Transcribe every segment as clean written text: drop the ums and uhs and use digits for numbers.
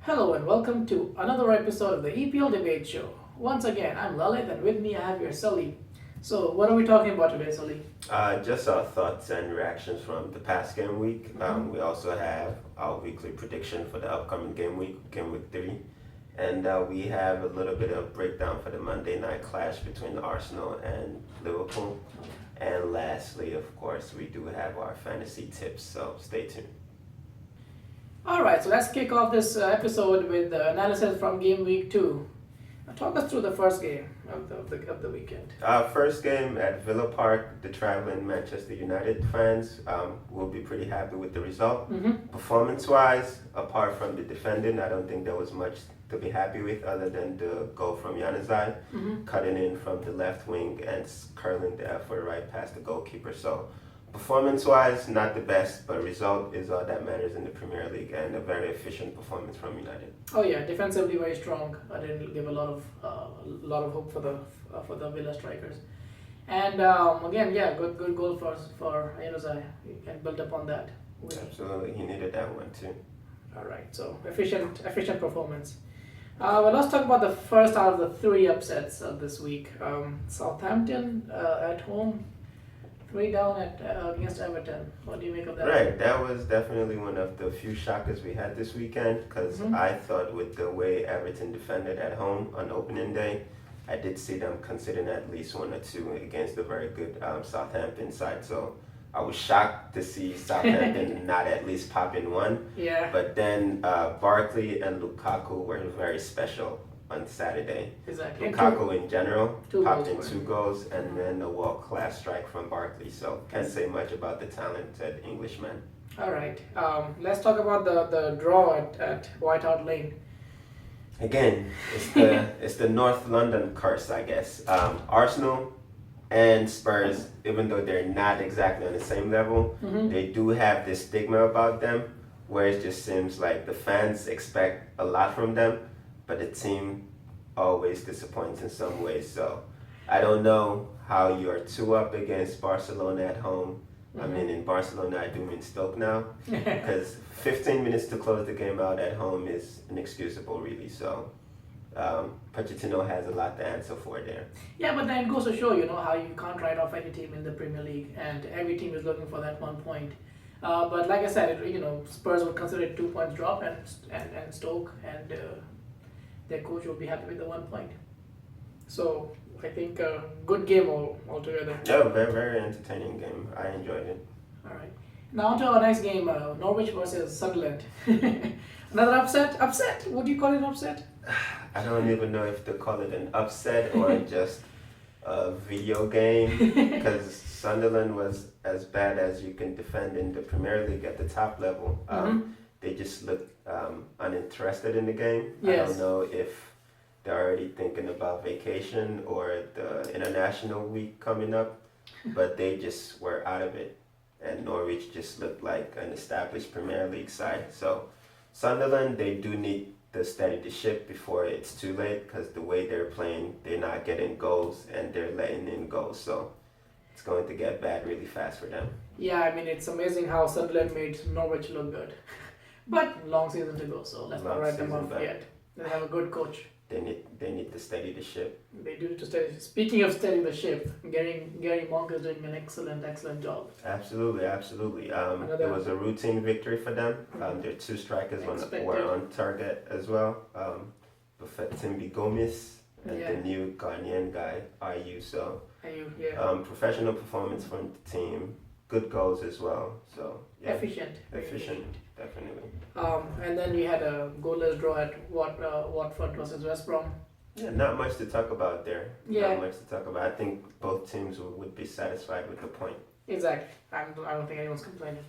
Hello and welcome to another episode of the EPL Debate Show. Once again, I'm Lalit and with me I have your Sully. So, what are we talking about today, Sully? Just our thoughts and reactions from the past game week. Mm-hmm. We also have our weekly prediction for the upcoming game week 3. And we have a little bit of breakdown for the Monday night clash between Arsenal and Liverpool. And lastly, of course, we do have our fantasy tips, so stay tuned. Alright, so let's kick off this episode with the analysis from game week 2. Talk us through the first game of the weekend. First game at Villa Park, the traveling Manchester United fans will be pretty happy with the result. Mm-hmm. Performance-wise, apart from the defending, I don't think there was much to be happy with other than the goal from Januzaj, Mm-hmm. cutting in from the left wing and curling the effort right past the goalkeeper. So performance-wise, not the best, but result is all that matters in the Premier League and a very efficient performance from United. Oh yeah, defensively very strong. I didn't give a lot of hope for the Villa strikers. And again, yeah, good goal for Januzaj. You can build upon that. Absolutely, he needed that one too. All right, so efficient performance. Well, let's talk about the first out of the three upsets of this week. Southampton at home, 3 down at against Everton. What do you make of that? Right, that was definitely one of the few shockers we had this weekend because Mhm. I thought with the way Everton defended at home on opening day, I did see them considering at least one or two against the very good Southampton side. So I was shocked to see Southampton not at least pop in one. Yeah, But then Barkley and Lukaku were very special on Saturday. exactly. And Lukaku in general two popped goals in for 2 goals and then a world-class strike from Barkley. So can't say much about the talented Englishman. All right. Let's talk about the draw at White Hart Lane. Again, it's the North London curse, I guess. Arsenal and Spurs, even though they're not exactly on the same level, Mm-hmm. they do have this stigma about them, where it just seems like the fans expect a lot from them, but the team always disappoints in some ways. So I don't know how you're 2 up against Barcelona at home. I mean, in Barcelona, I do mean Stoke now, because 15 minutes to close the game out at home is inexcusable, really. So Pochettino has a lot to answer for there. Yeah, but then it goes to show, how you can't write off any team in the Premier League, and every team is looking for that 1 point. But like I said, Spurs would consider it 2 points drop, and Stoke and their coach will be happy with the 1 point. So I think good game altogether. Yeah, very, very entertaining game. I enjoyed it. All right. Now on to our next game, Norwich versus Sunderland. Another upset. Upset? Would you call it an upset? I don't even know if to call it an upset or just a video game, because Sunderland was as bad as you can defend in the Premier League at the top level. Mhm. They just looked uninterested in the game. I Yes. don't know if they're already thinking about vacation or the international week coming up, but they just were out of it. And Norwich just looked like an established Premier League side. So Sunderland, they do need to steady the ship before it's too late, because the way they're playing, they're not getting goals and they're letting in goals. So it's going to get bad really fast for them. Yeah, I mean it's amazing how Sunderland made Norwich look good. But long season to go, so let's not Long write them season, off but- yet. They have a good coach. They need to steady the ship. They do need to steady. Speaking of steadying the ship, Gary Monk is doing an excellent job. Absolutely. Another- It was a routine victory for them. Their 2 strikers Expected. were on target as well. Timby Gomez and Yeah. the new Ghanaian guy, Ayu. So Yeah, professional performance from the team. Good goals as well. So yeah, efficient. Very efficient, definitely. And then we had a goalless draw at Watford versus West Brom. Yeah, not much to talk about there. Yeah. Not much to talk about. I think both teams would be satisfied with the point. Exactly. I don't think anyone's complaining.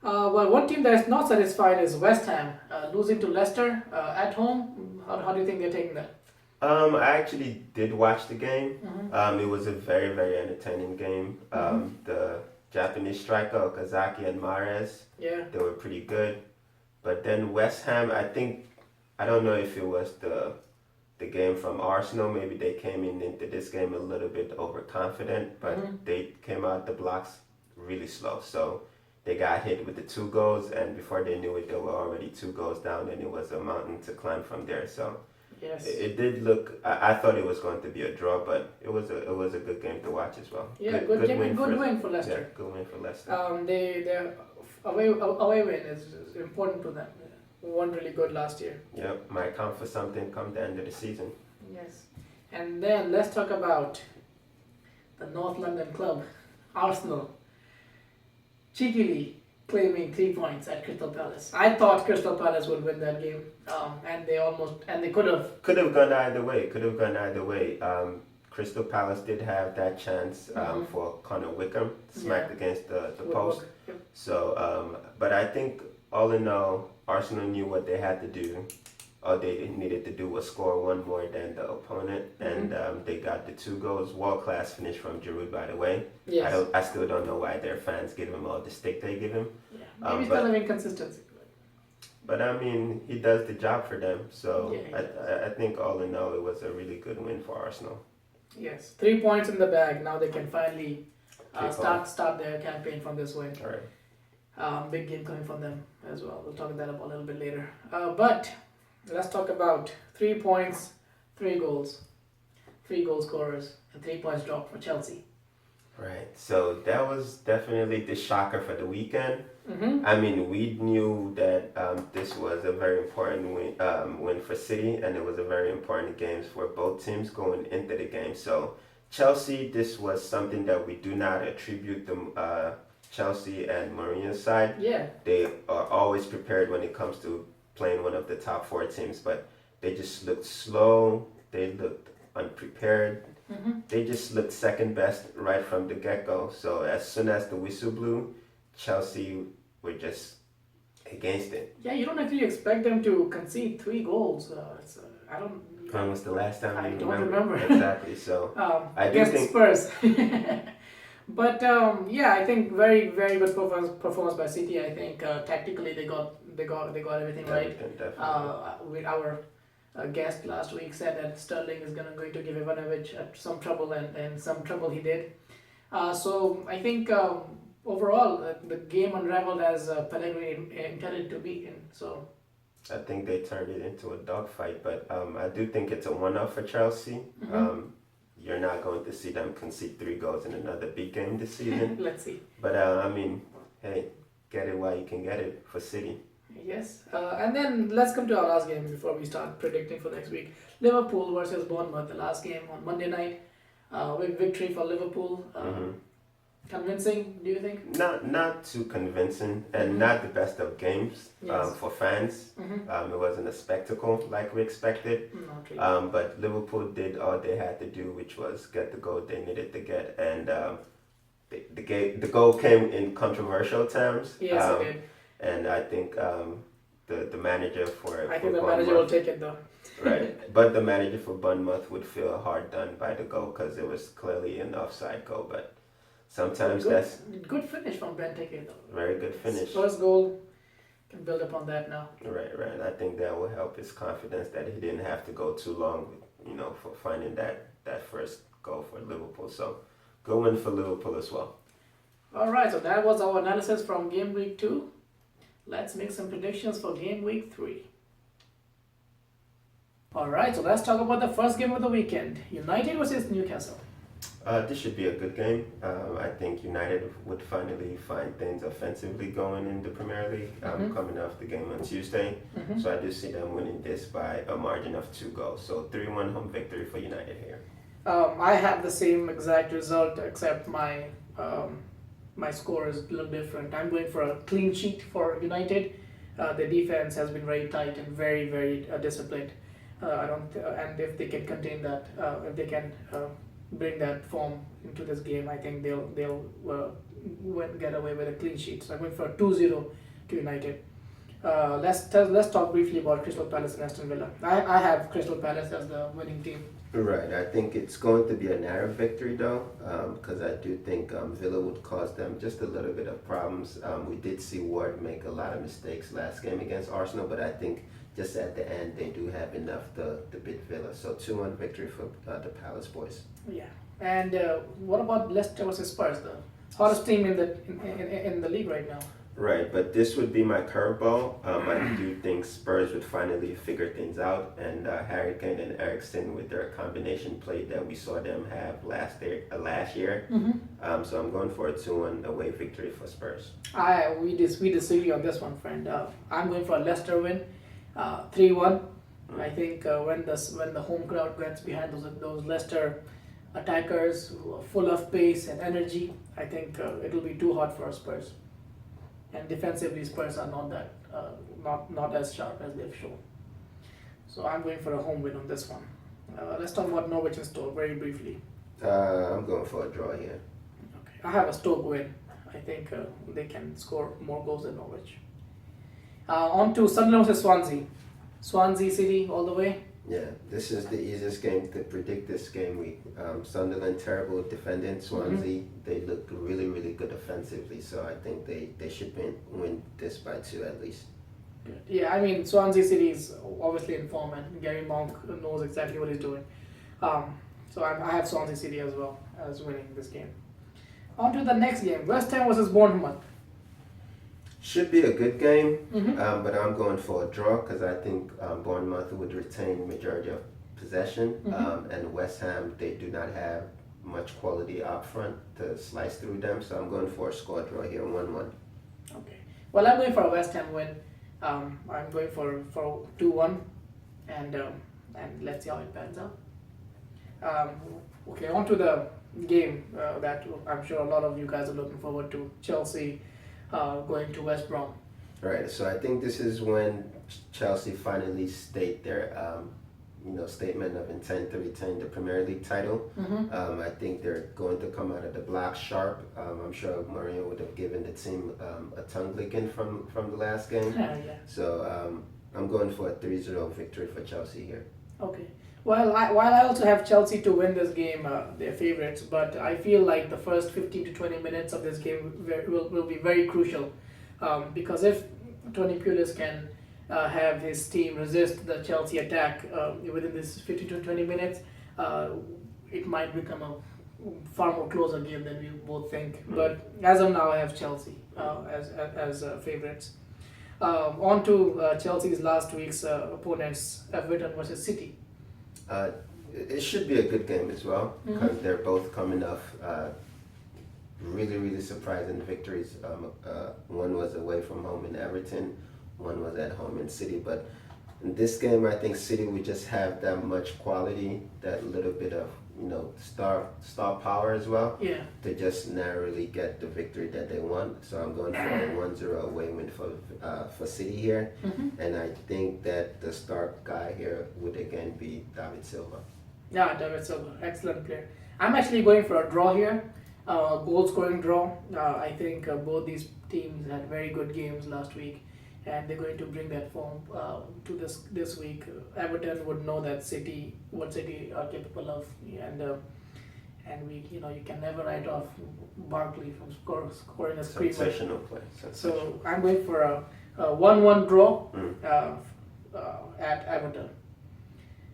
Well, one team that is not satisfied is West Ham, losing to Leicester at home. How do you think they're taking that? I actually did watch the game. Mm-hmm. It was a very, very entertaining game. The Japanese striker Okazaki and Mahrez, Yeah. they were pretty good. But then West Ham, I don't know if it was the game from Arsenal. Maybe they came into this game a little bit overconfident, but Mhm. they came out the blocks really slow. So they got hit with the 2 goals, and before they knew it, they were already 2 goals down, and it was a mountain to climb from there. So Yes. it did look. I thought it was going to be a draw, but it was a good game to watch as well. Yeah, good game and good win for Yeah, Leicester. good win for Leicester. Their away win is important to them. Won really good last year. Yep, might count for something come the end of the season. Yes. And then let's talk about the North London club, Arsenal, cheekily claiming 3 points at Crystal Palace. I thought Crystal Palace would win that game, and they could have. Could have gone either way. Crystal Palace did have that chance for Connor Wickham smacked against the post. Yep. So, but I think all in all, Arsenal knew what they had to do. All they needed to do was score one more than the opponent, and they got the 2 goals. World class finish from Giroud, by the way. Yes. I still don't know why their fans give him all the stick they give him. Yeah. Maybe but- still of inconsistency. But I mean, he does the job for them. So Yeah, I think all in all, it was a really good win for Arsenal. Yes. 3 points in the bag. Now they can finally Kick start their campaign from this win. All right. Big game coming from them as well. We'll talk that about a little bit later. But let's talk about 3 points, 3 goals, 3 goal scorers, and 3 points dropped for Chelsea. Right. So that was definitely the shocker for the weekend. Mm-hmm. I mean, we knew that this was a very important win for City, and it was a very important game for both teams going into the game. So Chelsea, this was something that we do not attribute the Chelsea and Mourinho's side. Yeah. They are always prepared when it comes to playing one of the top 4 teams, but they just looked slow. They looked unprepared. Mm-hmm. They just looked second best right from the get-go. So as soon as the whistle blew, Chelsea were just against it. Yeah, you don't actually expect them to concede 3 goals. I don't. When was the last time I you don't remember. Exactly. So I do against think- Spurs. But yeah, I think very good performance by City. I think tactically they got everything right. everything, definitely. With our guest last week said that Sterling is going to give Ivanovic some trouble, and some trouble he did. So I think overall the game unraveled as Pellegrini intended to be in. So I think they turned it into a dogfight, but I do think it's a one-off for Chelsea. Mhm. You're not going to see them concede 3 goals in another big game this season. let's see. But I mean, hey, get it while you can get it for City. Yes, and then let's come to our last game before we start predicting for next week. Liverpool versus Bournemouth, the last game on Monday night. Big victory for Liverpool. Convincing, do you think? Not too convincing, and not the best of games Yes. for fans. Mm-hmm. It wasn't a spectacle like we expected. Not really. But Liverpool did all they had to do, which was get the goal they needed to get, and the goal came in controversial terms. Yes, it did. And I think the manager for I for think the manager will Bournemouth, take it though. right, but the manager for Bournemouth would feel hard done by the goal because it was clearly an offside goal. But sometimes that's Good finish from Benteke though. very good finish. His first goal, can build upon that now. Right. And I think that will help his confidence that he didn't have to go too long, for finding that first goal for Liverpool. So, good win for Liverpool as well. Alright, so that was our analysis from game week 2. Let's make some predictions for game week 3. Alright, so let's talk about the first game of the weekend. United versus Newcastle. This should be a good game. I think United would finally find things offensively going in the Premier League coming off the game on Tuesday. Mm-hmm. So I do see them winning this by a margin of 2 goals. So 3-1 home victory for United here. I have the same exact result, except my my score is a little different. I'm going for a clean sheet for United. The defense has been very tight and very disciplined. And if they can contain that, if they can bring that form into this game, I think they'll get away with a clean sheet. So I'm going for a 2-0 to United. Let's talk briefly about Crystal Palace and Aston Villa. I have Crystal Palace as the winning team. Right, I think it's going to be a narrow victory though, because I do think Villa would cause them just a little bit of problems. We did see Ward make a lot of mistakes last game against Arsenal, but I think just at the end they do have enough to beat Villa. So 2-1 victory for the Palace boys. Yeah. And what about Leicester versus Spurs though? Hottest team in the league right now. Right, but this would be my curveball. I do think Spurs would finally figure things out, and Harry Kane and Eriksson with their combination play that we saw them have last year. So I'm going for a 2-1 away victory for Spurs. We disagree on this one, friend. I'm going for a Leicester win, 3-1. I think when the home crowd gets behind those Leicester attackers who are full of pace and energy, I think it'll be too hot for Spurs. And defensively, Spurs are not as sharp as they've shown. So I'm going for a home win on this one. Let's talk about Norwich and Stoke very briefly. I'm going for a draw here. Okay. I have a Stoke win. I think they can score more goals than Norwich. On to Sunderland versus Swansea. Swansea City all the way. Yeah, this is the easiest game to predict this game week. Sunderland terrible defending. Swansea, they look really, really good offensively. So I think they should win this by 2 at least. Good. Yeah, I mean Swansea City is obviously in form and Gary Monk knows exactly what he's doing. So I have Swansea City as well as winning this game. On to the next game, West Ham versus Bournemouth. Should be a good game, Mhm. but I'm going for a draw because I think Bournemouth would retain majority of possession, and West Ham, they do not have much quality up front to slice through them, so I'm going for a score draw here, 1-1. Okay. Well, I'm going for a West Ham win. I'm going for 2-1, and let's see how it pans out. Okay, on to the game that I'm sure a lot of you guys are looking forward to. Chelsea going to West Brom. Right, so I think this is when Chelsea finally state their statement of intent to retain the Premier League title. I think they're going to come out of the block sharp. I'm sure Mourinho would have given the team a tongue licking from the last game. Yeah. So I'm going for a 3-0 victory for Chelsea here. Okay. While I also have Chelsea to win this game, they're favorites, but I feel like the first 15 to 20 minutes of this game will be very crucial, because if Tony Pulis can have his team resist the Chelsea attack within this 15 to 20 minutes, it might become a far more closer game than we both think. But as of now, I have Chelsea as favorites. On to Chelsea's last week's opponents, Everton versus City. It should be a good game as well because they're both coming off really, really surprising victories. One was away from home in Everton, one was at home in City. But in this game, I think City would just have that much quality, that little bit of star power as well. Yeah. To just narrowly get the victory that they want. So I'm going for a 1-0 away win for City here. And I think that the star guy here would again be David Silva. Yeah, David Silva, excellent player. I'm actually going for a draw here, goal scoring draw. I think both these teams had very good games last week, and they're going to bring that form to this week. Everton would know that what City are capable of, and you can never write off Barkley from scoring a screamer. Sensational play. So I'm going for a 1-1 draw at Everton.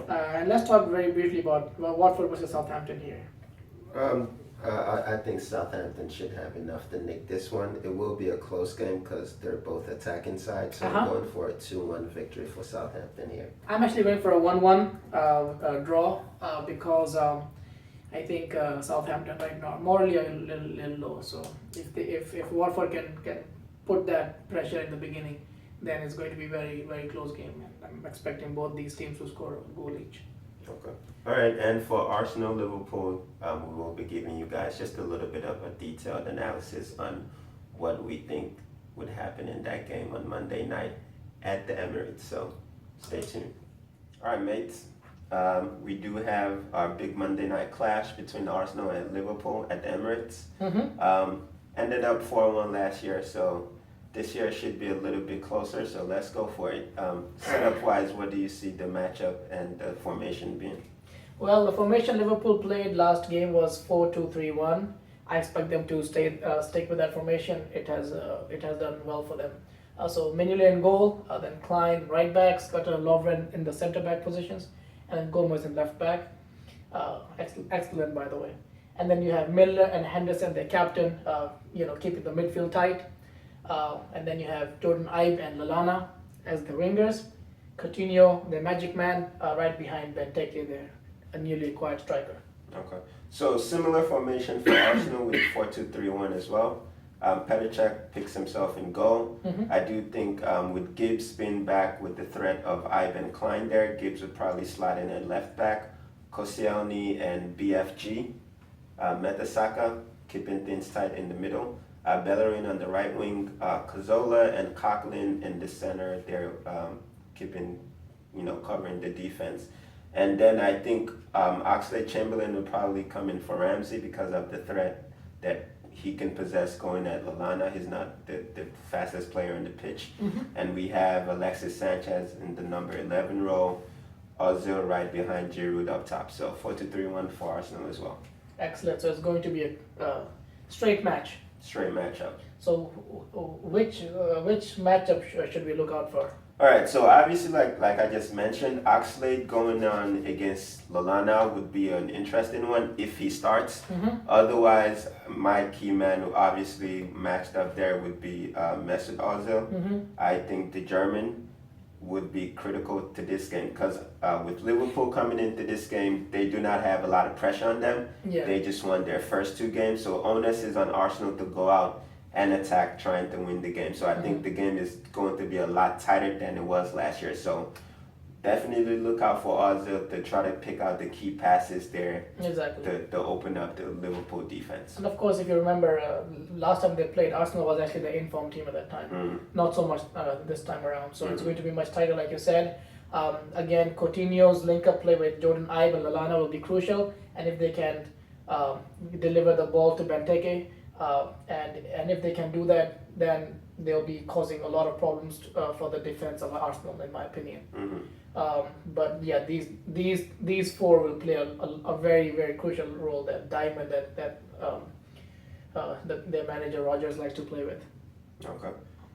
And let's talk very briefly about Watford versus Southampton here. I think Southampton should have enough to nick this one. It will be a close game because they're both attacking sides. So I'm going for a 2-1 victory for Southampton here. I'm actually going for a 1-1 draw because I think Southampton right now morally are a little low. So if Watford can put that pressure in the beginning, then it's going to be very, very close game. And I'm expecting both these teams to score a goal each. Okay. All right, and for Arsenal Liverpool, we will be giving you guys just a little bit of a detailed analysis on what we think would happen in that game on Monday night at the Emirates. So stay tuned. All right, mates. We do have our big Monday night clash between Arsenal and Liverpool at the Emirates. Ended up 4-1 last year, so this year should be a little bit closer, so let's go for it. Setup-wise, what do you see the matchup and the formation being? Well, the formation Liverpool played last game was 4-2-3-1. I expect them to stick with that formation. It has done well for them. So Mignolet in goal, then Klein right back, Scott and Lovren in the centre back positions, and then Gomez in left back. Excellent by the way. And then you have Milner and Henderson, their captain, keeping the midfield tight. And then you have Jordan Ibe and Lallana as the wingers. Coutinho, the magic man, right behind Benteke, their a newly acquired striker. Okay. So similar formation for Arsenal with 4-2-3-1 as well. Petr Cech picks himself in goal. Mm-hmm. I do think with Gibbs being back with the threat of Ivan Klein there, Gibbs would probably slide in at left back. Koscielny and BFG. Mertesacker keeping things tight in the middle. Bellerin on the right wing. Cazorla and Coquelin in the center. They're keeping, covering the defense. And then I think Oxlade-Chamberlain will probably come in for Ramsey because of the threat that he can possess going at Lallana. He's not the fastest player on the pitch. Mm-hmm. And we have Alexis Sanchez in the number 11 role, Ozil right behind Giroud up top. So 4-2-3-1 for Arsenal as well. Excellent. So it's going to be a straight match. Straight matchup. So which matchup should we look out for? All right, so obviously, like I just mentioned, Oxlade going on against Lallana would be an interesting one if he starts. Mm-hmm. Otherwise, my key man who obviously matched up there would be Mesut Ozil. Mm-hmm. I think the German would be critical to this game because with Liverpool coming into this game, they do not have a lot of pressure on them. Yeah. They just won their first two games, so onus is on Arsenal to go out and attack trying to win the game. So I think the game is going to be a lot tighter than it was last year. So definitely look out for Ozil to try to pick out the key passes there Exactly. to open up the Liverpool defense. And of course, if you remember, last time they played, Arsenal was actually the informed team at that time. Not so much this time around. So it's going to be much tighter, like you said. Again, Coutinho's link-up play with Jordan Ibe and Lallana will be crucial. And if they can deliver the ball to Benteke, and if they can do that, then they'll be causing a lot of problems for the defense of Arsenal, in my opinion. Mm-hmm. But yeah, these four will play a very, very crucial role. That diamond that their manager Rodgers likes to play with. Okay.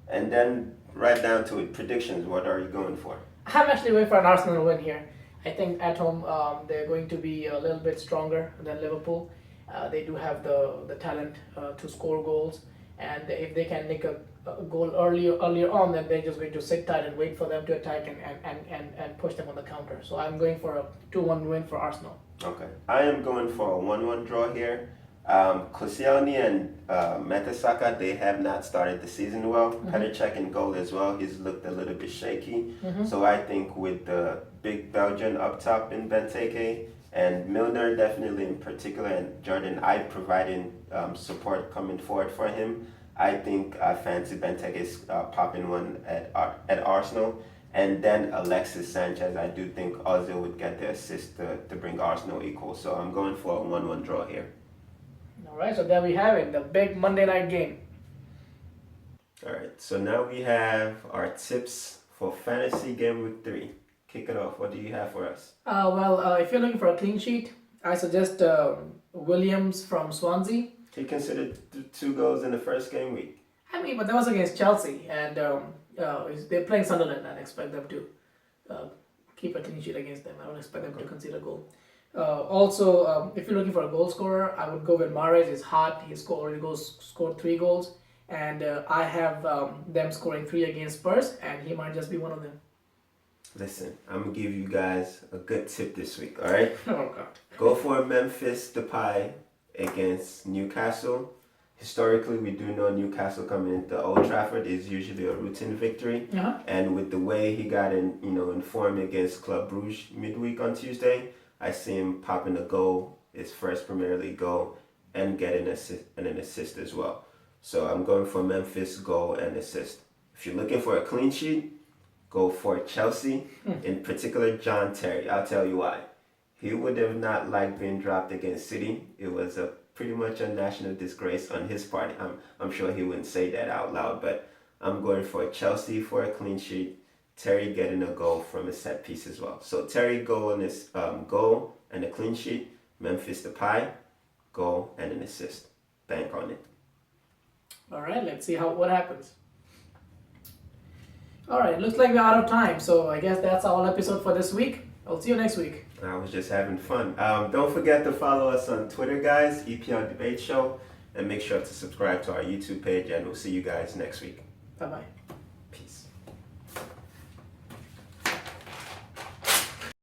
And then right down to it, predictions. What are you going for? I'm actually going for an Arsenal win here. I think at home they're going to be a little bit stronger than Liverpool. They do have the talent to score goals, and if they can nick a goal earlier on, then they're just going to sit tight and wait for them to attack and push them on the counter. So I'm going for a 2-1 win for Arsenal. Okay. I am going for a 1-1 draw here. Koscielny and Mertesacker, they have not started the season well. Petr Cech in goal as well. He's looked a little bit shaky. So I think with the big Belgian up top in Benteke, and Milner definitely in particular, and Jordan Ibe providing support coming forward for him, I think I fancy Benteke's popping one at Arsenal. And then Alexis Sanchez, I do think Ozil would get the assist to bring Arsenal equal. So I'm going for a 1-1 draw here. All right, so there we have it, the big Monday night game. All right, so now we have our tips for Fantasy Game Week 3. Kick it off. What do you have for us? If you're looking for a clean sheet, I suggest Williams from Swansea. He considered 2 goals in the first game week. I mean, but that was against Chelsea, and they're playing Sunderland, and I expect them to keep a clean sheet against them. I don't expect them to concede a goal. Also, if you're looking for a goal scorer, I would go with Mahrez. He's hot. He scored 3 goals, and I have them scoring 3 against Spurs, and he might just be one of them. Listen, I'm going to give you guys a good tip this week, all right? Oh, God. Go for Memphis Depay against Newcastle. Historically, we do know Newcastle coming into Old Trafford is usually a routine victory. Uh-huh. And with the way he got in form against Club Brugge midweek on Tuesday, I see him popping a goal, his first Premier League goal, and getting an assist as well. So I'm going for Memphis goal and assist. If you're looking for a clean sheet, go for Chelsea, in particular John Terry. I'll tell you why. He would have not liked being dropped against City. It was pretty much a national disgrace on his part. I'm sure he wouldn't say that out loud, but I'm going for Chelsea for a clean sheet. Terry getting a goal from a set piece as well. So Terry goal and a clean sheet. Memphis Depay goal and an assist. Bank on it. All right, let's see what happens. All right, looks like we're out of time, so I guess that's our episode for this week. I'll see you next week. I was just having fun. Don't forget to follow us on Twitter, guys, EPL Debate Show, and make sure to subscribe to our YouTube page, and we'll see you guys next week. Bye bye.